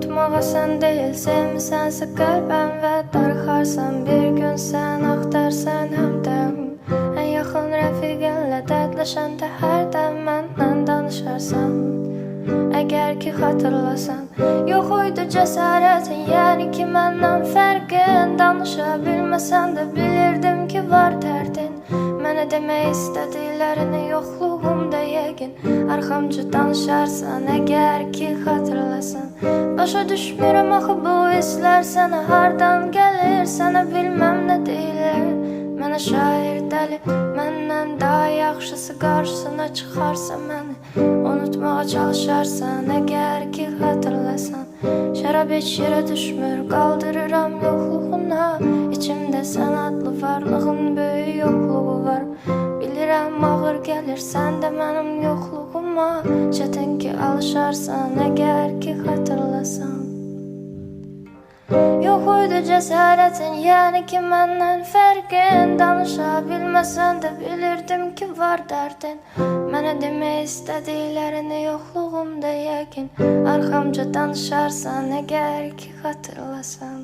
Unutmağa sen değil, sevmisense qəlbən və darıxarsan bir gün sən axtarsan həmdəm. Ən yaxın rəfiqənlə dərdləşəndə hərdən məndən danışarsan. Əgər ki xatırlasan, yox idi cəsarətin, yəni ki məndən fərqin. Danışa bilməsən də bilirdim ki var dərdin. Mənə demək istədiklərini yoxluğumda yəqin arxamca danışarsan, əgər ki xatırlasan. Başa düşmürəm axı bu hisslər sənə hardan gəlir, sənə bilməm nə deyirlər. Mənə şair dəli, məndən daha yaxşısı qarşısına çıxarsa məni unutmağa çalışarsan, əgər ki xatırlasan. Şərab heç yerə düşmür, qaldırıram yoxluğuna. İçimdə sən adlı varlığın böyük yoxluğu var. Bilirəm ağır gəlir sən də mənim yoxluğuma. Çətin ki alışarsan, əgər ki xatırlasan. Yox idi cəsarətin, yəni ki məndən fərqin. Danışa bilməsən də bilirdim ki var dərdin. Mənə demək istədiklərini yoxluğumda yəqin arxamca danışarsan, əgər ki xatırlasan.